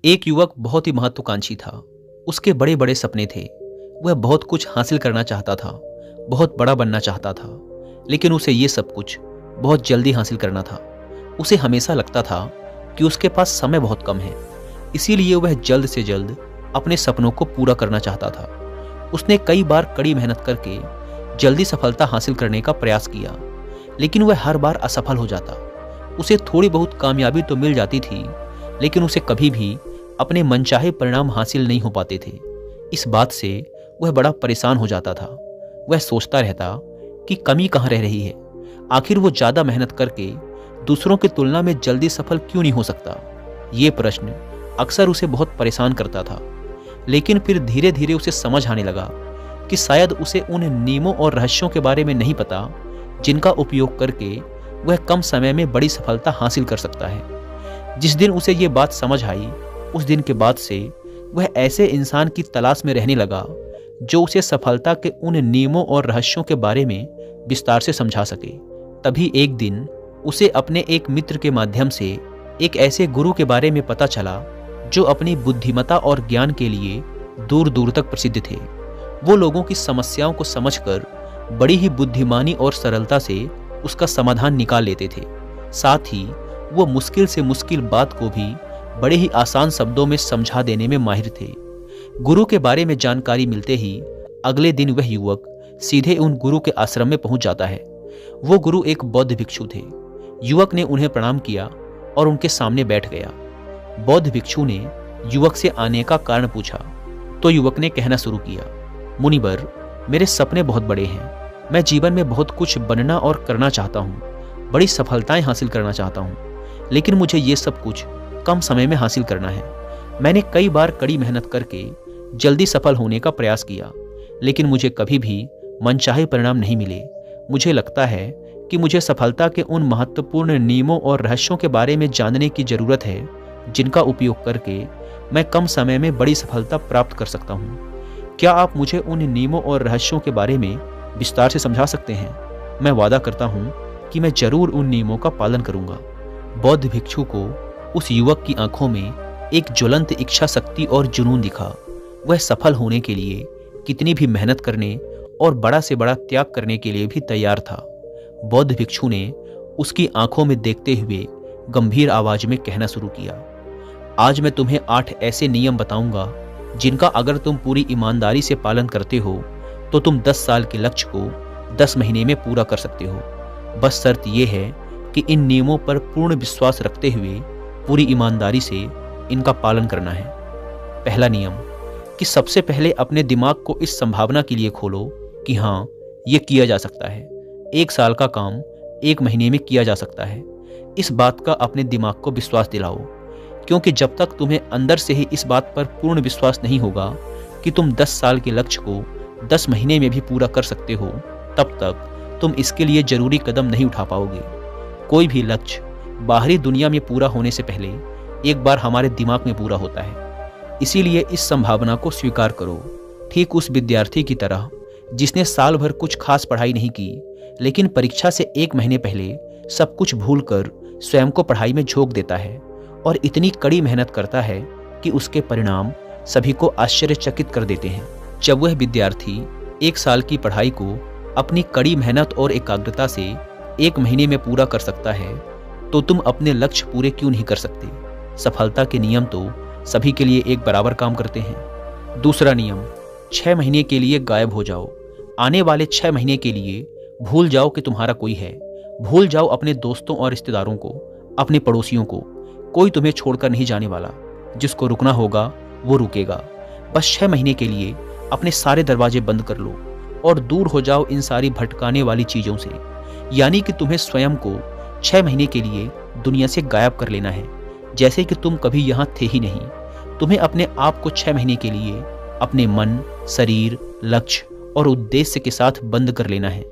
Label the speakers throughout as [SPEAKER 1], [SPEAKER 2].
[SPEAKER 1] एक युवक बहुत ही महत्वाकांक्षी था। उसके बड़े बड़े सपने थे। वह बहुत कुछ हासिल करना चाहता था, बहुत बड़ा बनना चाहता था, लेकिन उसे ये सब कुछ बहुत जल्दी हासिल करना था। उसे हमेशा लगता था कि उसके पास समय बहुत कम है, इसीलिए वह जल्द से जल्द अपने सपनों को पूरा करना चाहता था। उसने कई बार कड़ी मेहनत करके जल्दी सफलता हासिल करने का प्रयास किया, लेकिन वह हर बार असफल हो जाता। उसे थोड़ी बहुत कामयाबी तो मिल जाती थी, लेकिन उसे कभी भी अपने मनचाहे परिणाम हासिल नहीं हो पाते थे। इस बात से वह बड़ा परेशान हो जाता था। वह सोचता रहता कि कमी कहाँ रह रही है। आखिर वो ज़्यादा मेहनत करके दूसरों की तुलना में जल्दी सफल क्यों नहीं हो सकता। ये प्रश्न अक्सर उसे बहुत परेशान करता था। लेकिन फिर धीरे धीरे उसे समझ आने लगा कि शायद उसे उन नियमों और रहस्यों के बारे में नहीं पता जिनका उपयोग करके वह कम समय में बड़ी सफलता हासिल कर सकता है। जिस दिन उसे ये बात समझ आई, उस दिन के बाद से वह ऐसे इंसान की तलाश में रहने लगा जो उसे सफलता के उन नियमों और रहस्यों के बारे में विस्तार से समझा सके। तभी एक दिन उसे अपने एक मित्र के माध्यम से एक ऐसे गुरु के बारे में पता चला जो अपनी बुद्धिमत्ता और ज्ञान के लिए दूर दूर तक प्रसिद्ध थे। वो लोगों की समस्याओं को समझकर बड़ी ही बुद्धिमानी और सरलता से उसका समाधान निकाल लेते थे। साथ ही वो मुश्किल से मुश्किल बात को भी बड़े ही आसान शब्दों में समझा देने में माहिर थे। गुरु के बारे में जानकारी मिलते ही अगले दिन वह युवक सीधे उन गुरु के आश्रम में पहुंच जाता है। वो गुरु एक बौद्ध भिक्षु थे। युवक ने उन्हें प्रणाम किया और उनके सामने बैठ गया। बौद्ध भिक्षु ने युवक से आने का कारण पूछा तो युवक ने कहना शुरू किया, मुनिवर, मेरे सपने बहुत बड़े हैं। मैं जीवन में बहुत कुछ बनना और करना चाहता हूँ, बड़ी सफलताएं हासिल करना चाहता हूँ, लेकिन मुझे ये सब कुछ कम समय में हासिल करना है। मैंने कई बार कड़ी मेहनत करके जल्दी सफल होने का प्रयास किया, लेकिन मुझे कभी भी मनचाहे परिणाम नहीं मिले। मुझे लगता है कि मुझे सफलता के उन महत्वपूर्ण नियमों और रहस्यों के बारे में जानने की जरूरत है जिनका उपयोग करके मैं कम समय में बड़ी सफलता प्राप्त कर सकता हूँ। क्या आप मुझे उन नियमों और रहस्यों के बारे में विस्तार से समझा सकते हैं? मैं वादा करता हूँ कि मैं जरूर उन नियमों का पालन करूँगा। बौद्ध भिक्षु को उस युवक की आंखों में एक ज्वलंत इच्छा शक्ति और जुनून दिखा। वह सफल होने के लिए कितनी भी मेहनत करने और बड़ा से बड़ा त्याग करने के लिए भी तैयार था। बौद्ध भिक्षु ने उसकी आंखों में देखते हुए गंभीर आवाज में कहना शुरू किया, आज मैं तुम्हें 8 ऐसे नियम बताऊंगा जिनका अगर तुम पूरी ईमानदारी से पालन करते हो तो तुम 10 साल के लक्ष्य को 10 महीने में पूरा कर सकते हो। बस शर्त यह है कि इन नियमों पर पूर्ण विश्वास रखते हुए पूरी ईमानदारी से इनका पालन करना है। पहला नियम कि सबसे पहले अपने दिमाग को इस संभावना के लिए खोलो कि हाँ, ये किया जा सकता है। 1 साल का काम 1 महीने में किया जा सकता है। इस बात का अपने दिमाग को विश्वास दिलाओ, क्योंकि जब तक तुम्हें अंदर से ही इस बात पर पूर्ण विश्वास नहीं होगा कि तुम 10 साल के लक्ष्य को 10 महीने में भी पूरा कर सकते हो, तब तक तुम इसके लिए जरूरी कदम नहीं उठा पाओगे। कोई भी लक्ष्य बाहरी दुनिया में पूरा होने से पहले एक बार हमारे दिमाग में पूरा होता है। इसीलिए इस संभावना को स्वीकार करो। ठीक उस विद्यार्थी की तरह जिसने साल भर कुछ खास पढ़ाई नहीं की, लेकिन परीक्षा से 1 महीने पहले सब कुछ भूलकर स्वयं को पढ़ाई में झोंक देता है और इतनी कड़ी मेहनत करता है कि उसके परिणाम सभी को आश्चर्यचकित कर देते हैं। जब वह विद्यार्थी 1 साल की पढ़ाई को अपनी कड़ी मेहनत और एकाग्रता से 1 महीने में पूरा कर सकता है, तो तुम अपने लक्ष्य पूरे क्यों नहीं कर सकते? सफलता के नियम तो सभी के लिए एक बराबर काम करते हैं। दूसरा नियम, 6 महीने के लिए गायब हो जाओ। आने वाले 6 महीने के लिए भूल जाओ कि तुम्हारा कोई है। भूल जाओ अपने दोस्तों और रिश्तेदारों को, अपने पड़ोसियों को। कोई तुम्हें छोड़कर नहीं जाने वाला। जिसको रुकना होगा वो रुकेगा। बस 6 महीने के लिए अपने सारे दरवाजे बंद कर लो और दूर हो जाओ इन सारी भटकाने वाली चीज़ों से। यानी कि तुम्हें स्वयं को 6 महीने के लिए दुनिया से गायब कर लेना है, जैसे कि तुम कभी यहाँ थे ही नहीं। तुम्हें अपने आप को 6 महीने के लिए अपने मन, शरीर, लक्ष्य और उद्देश्य के साथ बंद कर लेना है।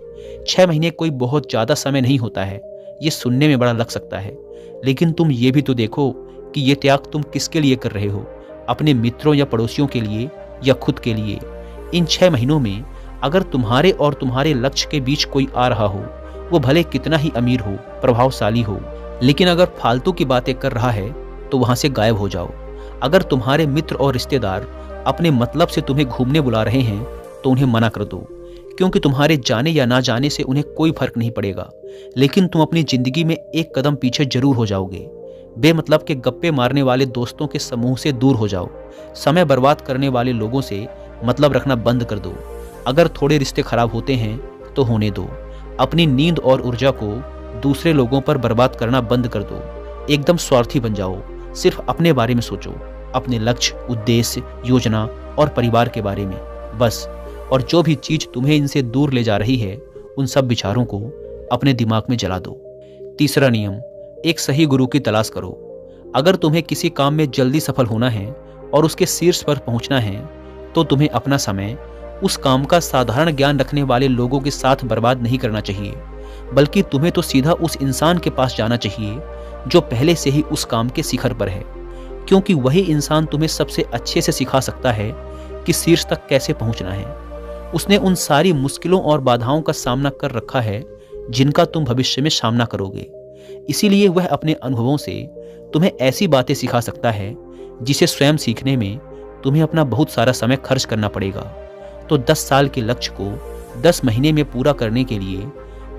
[SPEAKER 1] 6 महीने कोई बहुत ज़्यादा समय नहीं होता है। ये सुनने में बड़ा लग सकता है, लेकिन तुम ये भी तो देखो कि ये त्याग तुम किसके लिए कर रहे हो? अपने मित्रों या पड़ोसियों के लिए या खुद के लिए? इन 6 महीनों में अगर तुम्हारे और तुम्हारे लक्ष्य के बीच कोई आ रहा हो, वो भले कितना ही अमीर हो, प्रभावशाली हो, लेकिन अगर फालतू की बातें कर रहा है तो वहां से गायब हो जाओ। अगर तुम्हारे मित्र और रिश्तेदार अपने मतलब से तुम्हें घूमने बुला रहे हैं तो उन्हें मना कर दो, क्योंकि तुम्हारे जाने या ना जाने से उन्हें कोई फर्क नहीं पड़ेगा, लेकिन तुम अपनी जिंदगी में एक कदम पीछे जरूर हो जाओगे। बेमतलब के गप्पे मारने वाले दोस्तों के समूह से दूर हो जाओ। समय बर्बाद करने वाले लोगों से मतलब रखना बंद कर दो। अगर थोड़े रिश्ते खराब होते हैं तो होने दो। अपनी नींद और ऊर्जा को दूसरे लोगों पर बर्बाद करना बंद कर दो। एकदम स्वार्थी बन जाओ। सिर्फ अपने बारे में सोचो, अपने लक्ष्य, उद्देश्य, योजना और परिवार के बारे में, बस। और जो भी चीज तुम्हें इनसे दूर ले जा रही है, उन सब विचारों को अपने दिमाग में जला दो। तीसरा नियम, एक सही गुरु की तलाश करो। अगर तुम्हें किसी काम में जल्दी सफल होना है और उसके शीर्ष पर पहुंचना है, तो तुम्हें अपना समय उस काम का साधारण ज्ञान रखने वाले लोगों के साथ बर्बाद नहीं करना चाहिए, बल्कि तुम्हें तो सीधा उस इंसान के पास जाना चाहिए जो पहले से ही उस काम के शिखर पर है, क्योंकि वही इंसान तुम्हें सबसे अच्छे से सिखा सकता है कि शीर्ष तक कैसे पहुंचना है। उसने उन सारी मुश्किलों और बाधाओं का सामना कर रखा है जिनका तुम भविष्य में सामना करोगे। इसीलिए वह अपने अनुभवों से तुम्हें ऐसी बातें सिखा सकता है जिसे स्वयं सीखने में तुम्हें अपना बहुत सारा समय खर्च करना पड़ेगा। तो 10 साल के लक्ष्य को 10 महीने में पूरा करने के लिए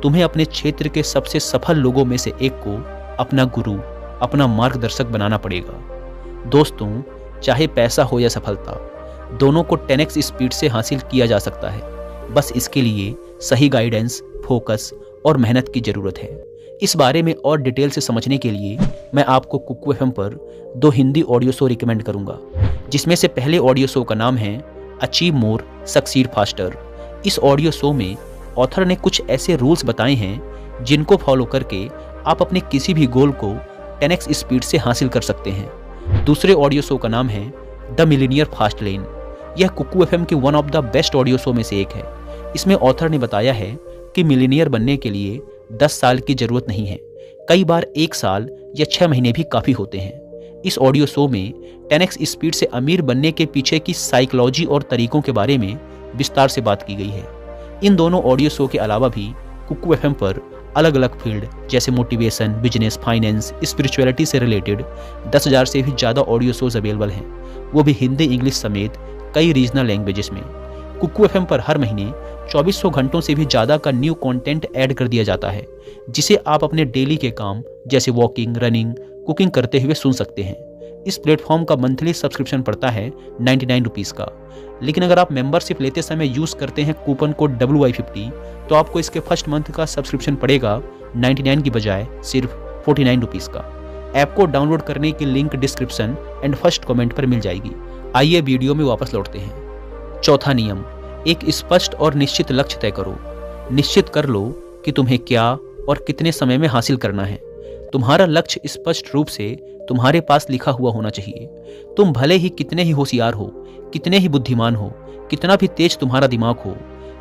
[SPEAKER 1] तुम्हें अपने क्षेत्र के सबसे सफल लोगों में से एक को अपना गुरु, अपना मार्गदर्शक बनाना पड़ेगा। दोस्तों, चाहे पैसा हो या सफलता, दोनों को 10x स्पीड से हासिल किया जा सकता है। बस इसके लिए सही गाइडेंस, फोकस और मेहनत की जरूरत है। इस बारे में और डिटेल से समझने के लिए मैं आपको कुकू एफएम पर 2 हिंदी ऑडियो शो रिकमेंड करूंगा, जिसमें से पहले ऑडियो शो का नाम है अचीव मोर सक्सीड फास्टर। इस ऑडियो शो में ऑथर ने कुछ ऐसे रूल्स बताए हैं जिनको फॉलो करके आप अपने किसी भी गोल को 10x स्पीड से हासिल कर सकते हैं। दूसरे ऑडियो शो का नाम है द मिलीनियर फास्ट लेन। यह कुकू एफएम के one of the best audio show में से एक है। इसमें ऑथर ने बताया है कि मिलीनियर बनने के लिए 10 साल की जरूरत नहीं है, कई बार 1 साल या 6 महीने भी काफी होते हैं। इस ऑडियो शो में 10x स्पीड से अमीर बनने के पीछे की साइकोलॉजी और तरीकों के बारे में विस्तार से बात की गई है। इन दोनों ऑडियो शो के अलावा भी कुकू एफएम पर अलग अलग फील्ड जैसे मोटिवेशन, बिजनेस, फाइनेंस, स्पिरिचुअलिटी से रिलेटेड 10,000 से भी ज़्यादा ऑडियो शोज अवेलेबल हैं, वो भी हिंदी, इंग्लिश समेत कई रीजनल लैंग्वेजेस में। कुकू एफएम पर हर महीने 2400 घंटों से भी ज़्यादा का न्यू कंटेंट ऐड कर दिया जाता है, जिसे आप अपने डेली के काम जैसे वॉकिंग, रनिंग, कुकिंग करते हुए सुन सकते हैं। इस प्लेटफॉर्म का मंथली सब्सक्रिप्शन पड़ता है 99 रुपीज़ का, लेकिन अगर आप मेंबरशिप लेते समय यूज़ करते हैं कूपन कोड WY50 तो आपको इसके फर्स्ट मंथ का सब्सक्रिप्शन पड़ेगा 99 की बजाय सिर्फ 49 रुपीज़ का। ऐप को डाउनलोड करने की link description and first comment पर मिल जाएगी। आइए वीडियो में वापस लौटते हैं। चौथा नियम, एक स्पष्ट और निश्चित लक्ष्य तय करो। निश्चित कर लो कि तुम्हें क्या और कितने समय में हासिल करना है। तुम्हारा लक्ष्य स्पष्ट रूप से तुम्हारे पास लिखा हुआ होना चाहिए। तुम भले ही कितने ही होशियार हो, कितने ही बुद्धिमान हो, कितना भी तेज तुम्हारा दिमाग हो,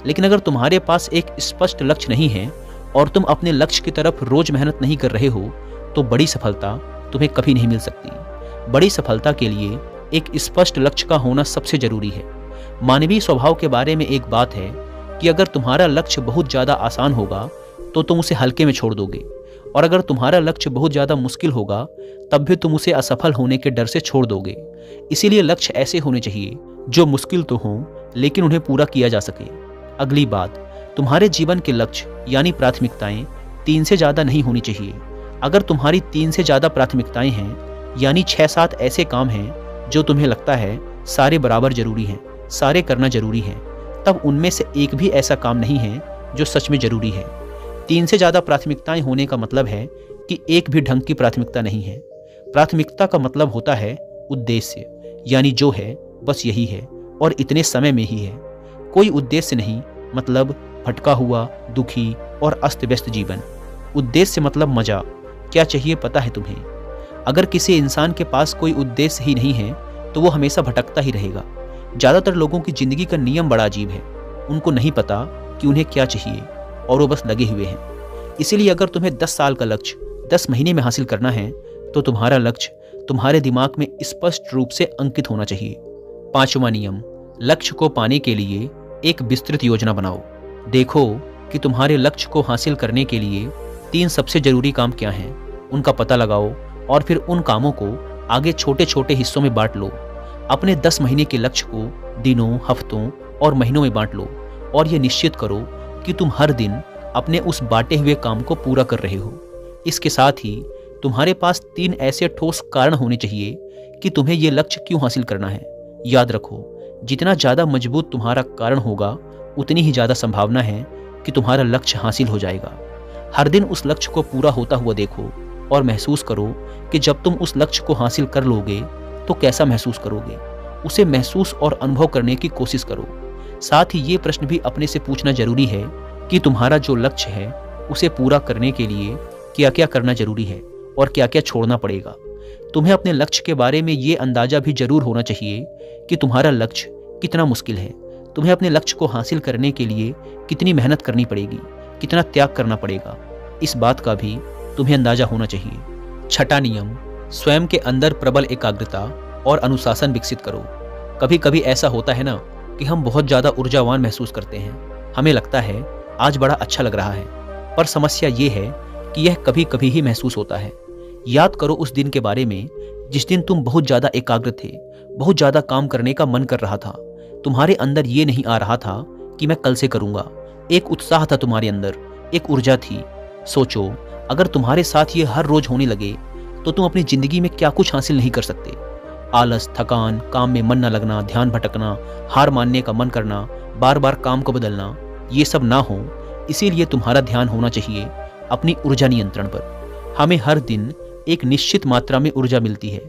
[SPEAKER 1] लेकिन अगर तुम्हारे पास एक स्पष्ट लक्ष्य नहीं है और तुम अपने लक्ष्य की तरफ रोज मेहनत नहीं कर रहे हो, तो बड़ी सफलता तुम्हें कभी नहीं मिल सकती। बड़ी सफलता के लिए एक स्पष्ट लक्ष्य का होना सबसे जरूरी है। मानवीय स्वभाव के बारे में एक बात है कि अगर तुम्हारा लक्ष्य बहुत ज़्यादा आसान होगा तो तुम उसे हल्के में छोड़ दोगे, और अगर तुम्हारा लक्ष्य बहुत ज़्यादा मुश्किल होगा तब भी तुम उसे असफल होने के डर से छोड़ दोगे। इसीलिए लक्ष्य ऐसे होने चाहिए जो मुश्किल तो हों लेकिन उन्हें पूरा किया जा सके। अगली बात, तुम्हारे जीवन के लक्ष्य यानी प्राथमिकताएं 3 से ज़्यादा नहीं होनी चाहिए। अगर तुम्हारी 3 से ज़्यादा प्राथमिकताएं हैं, यानी 6-7 ऐसे काम हैं जो तुम्हें लगता है सारे बराबर जरूरी हैं, सारे करना जरूरी है, तब उनमें से एक भी ऐसा काम नहीं है जो सच में जरूरी है। 3 से ज़्यादा प्राथमिकताएं होने का मतलब है कि एक भी ढंग की प्राथमिकता नहीं है। प्राथमिकता का मतलब होता है उद्देश्य, यानी जो है बस यही है और इतने समय में ही है। कोई उद्देश्य नहीं मतलब भटका हुआ, दुखी और अस्त व्यस्त जीवन। उद्देश्य मतलब मजा, क्या चाहिए पता है तुम्हें। अगर किसी इंसान के पास कोई उद्देश्य ही नहीं है तो वो हमेशा भटकता ही रहेगा। ज़्यादातर लोगों की ज़िंदगी का नियम बड़ा अजीब है। उनको नहीं पता कि उन्हें क्या चाहिए और वो बस लगे हुए हैं। इसीलिए अगर तुम्हें 10 साल का लक्ष्य 10 महीने में हासिल करना है तो तुम्हारा लक्ष्य तुम्हारे दिमाग में स्पष्ट रूप से अंकित होना चाहिए। 5वां नियम, लक्ष्य को पाने के लिए एक विस्तृत योजना बनाओ। देखो कि तुम्हारे लक्ष्य को हासिल करने के लिए 3 सबसे जरूरी काम क्या हैं, उनका पता लगाओ और फिर उन कामों को आगे छोटे छोटे हिस्सों में बांट लो। अपने 10 महीने के लक्ष्य को दिनों, हफ्तों और महीनों में बांट लो और ये निश्चित करो कि तुम हर दिन अपने उस बांटे हुए काम को पूरा कर रहे हो। इसके साथ ही तुम्हारे पास 3 ऐसे ठोस कारण होने चाहिए कि तुम्हें ये लक्ष्य क्यों हासिल करना है। याद रखो, जितना ज़्यादा मजबूत तुम्हारा कारण होगा उतनी ही ज़्यादा संभावना है कि तुम्हारा लक्ष्य हासिल हो जाएगा। हर दिन उस लक्ष्य को पूरा होता हुआ देखो और महसूस करो कि जब तुम उस लक्ष्य को हासिल कर लोगे तो कैसा महसूस करोगे। उसे महसूस और अनुभव करने की कोशिश करो। साथ ही ये प्रश्न भी अपने से पूछना जरूरी है कि तुम्हारा जो लक्ष्य है उसे पूरा करने के लिए क्या क्या करना जरूरी है और क्या क्या छोड़ना पड़ेगा। तुम्हें अपने लक्ष्य के बारे में ये अंदाजा भी जरूर होना चाहिए कि तुम्हारा लक्ष्य कितना मुश्किल है। तुम्हें अपने लक्ष्य को हासिल करने के लिए कितनी मेहनत करनी पड़ेगी, कितना त्याग करना पड़ेगा, इस बात का भी तुम्हें अंदाजा होना चाहिए। छठा नियम, स्वयं के अंदर प्रबल एकाग्रता और अनुशासन विकसित करो। कभी कभी ऐसा होता है ना कि हम बहुत ज़्यादा ऊर्जावान महसूस करते हैं। हमें लगता है आज बड़ा अच्छा लग रहा है, पर समस्या ये है कि यह कभी कभी ही महसूस होता है। याद करो उस दिन के बारे में जिस दिन तुम बहुत ज़्यादा एकाग्र थे, बहुत ज़्यादा काम करने का मन कर रहा था। तुम्हारे अंदर ये नहीं आ रहा था कि मैं कल से करूँगा। एक उत्साह था तुम्हारे अंदर, एक ऊर्जा थी। सोचो, अगर तुम्हारे साथ ये हर रोज होने लगे तो तुम अपनी ज़िंदगी में क्या कुछ हासिल नहीं कर सकते। आलस, थकान, काम में मन न लगना, ध्यान भटकना, हार मानने का मन करना, बार बार काम को बदलना, ये सब ना हो। इसीलिए तुम्हारा ध्यान होना चाहिए अपनी ऊर्जा नियंत्रण पर। हमें हर दिन एक निश्चित मात्रा में ऊर्जा मिलती है,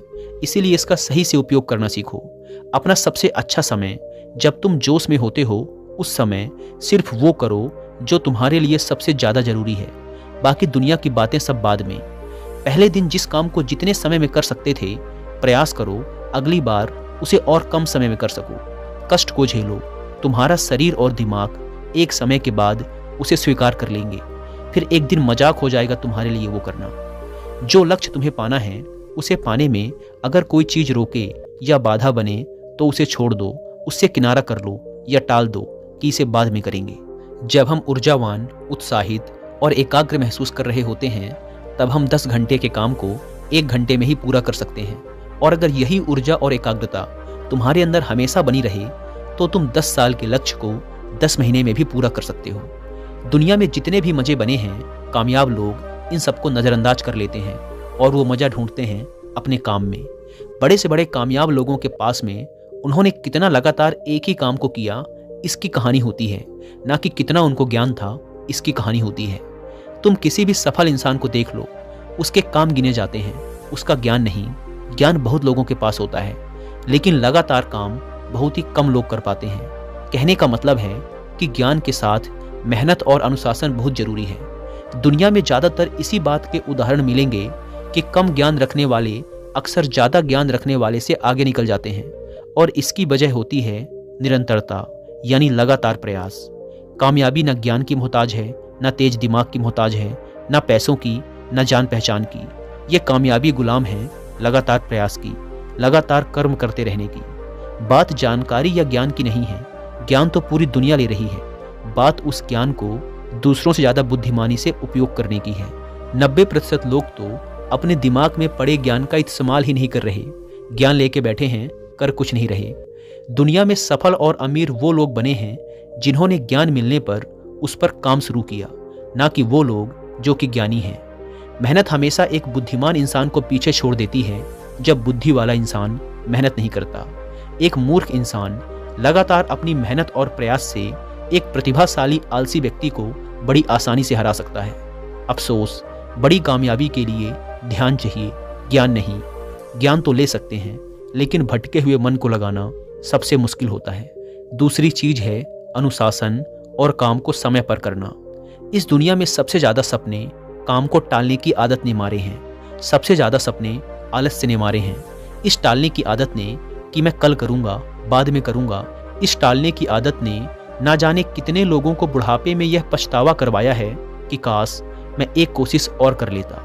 [SPEAKER 1] इसीलिए इसका सही से उपयोग करना सीखो। अपना सबसे अच्छा समय जब तुम जोश में होते हो, उस समय सिर्फ वो करो जो तुम्हारे लिए सबसे ज़्यादा जरूरी है। बाकी दुनिया की बातें सब बाद में। पहले दिन जिस काम को जितने समय में कर सकते थे, प्रयास करो अगली बार उसे और कम समय में कर सको। कष्ट को झेलो। तुम्हारा शरीर और दिमाग एक समय के बाद उसे स्वीकार कर लेंगे। फिर एक दिन मजाक हो जाएगा तुम्हारे लिए वो करना। जो लक्ष्य तुम्हें पाना है, उसे पाने में अगर कोई चीज़ रोके या बाधा बने तो उसे छोड़ दो, उससे किनारा कर लो या टाल दो कि इसे बाद में करेंगे। जब हम ऊर्जावान, उत्साहित और एकाग्र महसूस कर रहे होते हैं, तब हम 10 घंटे के काम को 1 घंटे में ही पूरा कर सकते हैं। और अगर यही ऊर्जा और एकाग्रता तुम्हारे अंदर हमेशा बनी रहे तो तुम 10 साल के लक्ष्य को 10 महीने में भी पूरा कर सकते हो। दुनिया में जितने भी मज़े बने हैं, कामयाब लोग इन सबको नज़रअंदाज कर लेते हैं और वो मज़ा ढूंढते हैं अपने काम में। बड़े से बड़े कामयाब लोगों के पास में उन्होंने कितना लगातार एक ही काम को किया, इसकी कहानी होती है, ना कि कितना उनको ज्ञान था, इसकी कहानी होती है। तुम किसी भी सफल इंसान को देख लो, उसके काम गिने जाते हैं, उसका ज्ञान नहीं। ज्ञान बहुत लोगों के पास होता है, लेकिन लगातार काम बहुत ही कम लोग कर पाते हैं। कहने का मतलब है कि ज्ञान के साथ मेहनत और अनुशासन बहुत जरूरी है। दुनिया में ज़्यादातर इसी बात के उदाहरण मिलेंगे कि कम ज्ञान रखने वाले अक्सर ज़्यादा ज्ञान रखने वाले से आगे निकल जाते हैं, और इसकी वजह होती है निरंतरता, यानी लगातार प्रयास। कामयाबी न ज्ञान की मोहताज है, न तेज दिमाग की मोहताज है, न पैसों की, न जान पहचान की। ये कामयाबी गुलाम है लगातार प्रयास की, लगातार कर्म करते रहने की। बात जानकारी या ज्ञान की नहीं है, ज्ञान तो पूरी दुनिया ले रही है। बात उस ज्ञान को दूसरों से ज़्यादा बुद्धिमानी से उपयोग करने की है। 90% लोग तो अपने दिमाग में पड़े ज्ञान का इस्तेमाल ही नहीं कर रहे, ज्ञान लेके बैठे हैं, कर कुछ नहीं रहे। दुनिया में सफल और अमीर वो लोग बने हैं जिन्होंने ज्ञान मिलने पर उस पर काम शुरू किया, ना कि वो लोग जो कि ज्ञानी हैं। मेहनत हमेशा एक बुद्धिमान इंसान को पीछे छोड़ देती है जब बुद्धि वाला इंसान मेहनत नहीं करता। एक मूर्ख इंसान लगातार अपनी मेहनत और प्रयास से एक प्रतिभाशाली आलसी व्यक्ति को बड़ी आसानी से हरा सकता है। अफसोस, बड़ी कामयाबी के लिए ध्यान चाहिए, ज्ञान नहीं। ज्ञान तो ले सकते हैं, लेकिन भटके हुए मन को लगाना सबसे मुश्किल होता है। दूसरी चीज है अनुशासन और काम को समय पर करना। इस दुनिया में सबसे ज़्यादा सपने काम को टालने की आदत ने मारे हैं। सबसे ज़्यादा सपने आलस्य ने मारे हैं। इस टालने की आदत ने कि मैं कल करूँगा, बाद में करूँगा, इस टालने की आदत ने ना जाने कितने लोगों को बुढ़ापे में यह पछतावा करवाया है कि काश मैं एक कोशिश और कर लेता।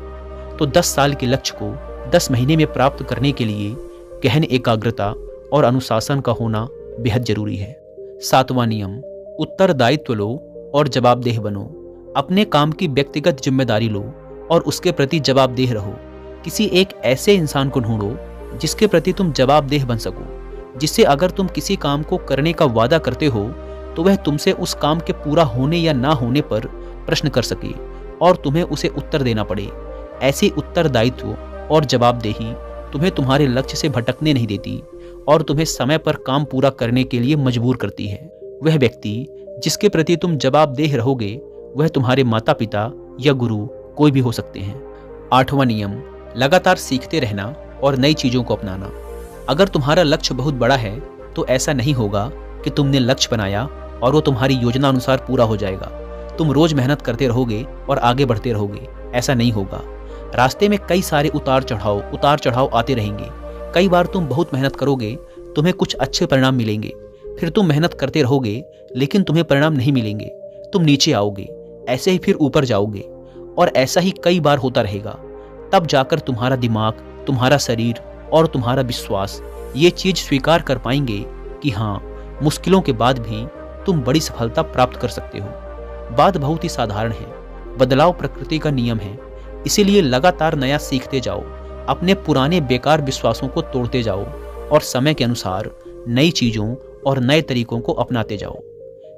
[SPEAKER 1] तो 10 साल के लक्ष्य को 10 महीने में प्राप्त करने के लिए गहन एकाग्रता और अनुशासन का होना बेहद जरूरी है। 7वां नियम, उत्तरदायित्व लो और जवाबदेह बनो। अपने काम की व्यक्तिगत जिम्मेदारी लो और उसके प्रति जवाबदेह रहो। किसी एक ऐसे इंसान को ढूंढो जिसके प्रति तुम जवाबदेह बन सको, जिससे अगर तुम किसी काम को करने का वादा करते हो तो वह तुमसे उस काम के पूरा होने या ना होने पर प्रश्न कर सके और तुम्हें उसे उत्तर देना पड़े। ऐसी उत्तरदायित्व और जवाबदेही तुम्हें तुम्हारे लक्ष्य से भटकने नहीं देती और तुम्हें समय पर काम पूरा करने के लिए मजबूर करती है। वह व्यक्ति जिसके प्रति तुम जवाबदेह रहोगे वह तुम्हारे माता पिता या गुरु कोई भी हो सकते हैं। 8वां नियम, लगातार सीखते रहना और नई चीजों को अपनाना। अगर तुम्हारा लक्ष्य बहुत बड़ा है तो ऐसा नहीं होगा कि तुमने लक्ष्य बनाया और वो तुम्हारी योजना अनुसार पूरा हो जाएगा। तुम रोज मेहनत करते रहोगे और आगे बढ़ते रहोगे, ऐसा नहीं होगा। रास्ते में कई सारे उतार चढ़ाव आते रहेंगे। कई बार तुम बहुत मेहनत करोगे, तुम्हें कुछ अच्छे परिणाम मिलेंगे, फिर तुम मेहनत करते रहोगे लेकिन तुम्हें परिणाम नहीं मिलेंगे, तुम नीचे आओगे, ऐसे ही फिर ऊपर जाओगे और ऐसा ही कई बार होता रहेगा। तब जाकर तुम्हारा दिमाग, तुम्हारा शरीर और तुम्हारा विश्वास ये चीज स्वीकार कर पाएंगे कि हाँ, मुश्किलों के बाद भी तुम बड़ी सफलता प्राप्त कर सकते हो। बात बहुत ही साधारण है, बदलाव प्रकृति का नियम है, इसीलिए लगातार नया सीखते जाओ, अपने पुराने बेकार विश्वासों को तोड़ते जाओ और समय के अनुसार नई चीजों और नए तरीकों को अपनाते जाओ।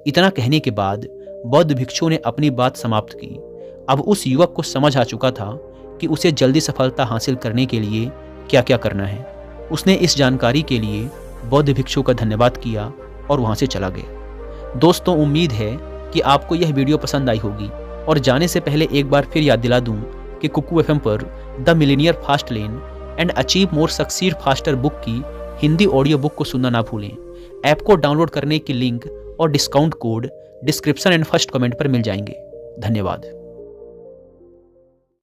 [SPEAKER 1] इतना कहने के बाद बौद्ध भिक्षु ने अपनी बात समाप्त की। अब उस युवक को समझ आ चुका था कि उसे जल्दी सफलता हासिल करने के लिए क्या क्या करना है। उसने इस जानकारी के लिए बौद्ध भिक्षु का धन्यवाद किया और वहां से चला गया। दोस्तों, उम्मीद है कि आपको यह वीडियो पसंद आई होगी और जाने से पहले एक बार फिर याद दिला दूं कि कुकू एफएम पर the millionaire fast lane and achieve more succeed faster book की हिंदी ऑडियो बुक को सुनना ना भूलें। ऐप को डाउनलोड करने की लिंक और discount code description and first comment पर मिल जाएंगे। धन्यवाद।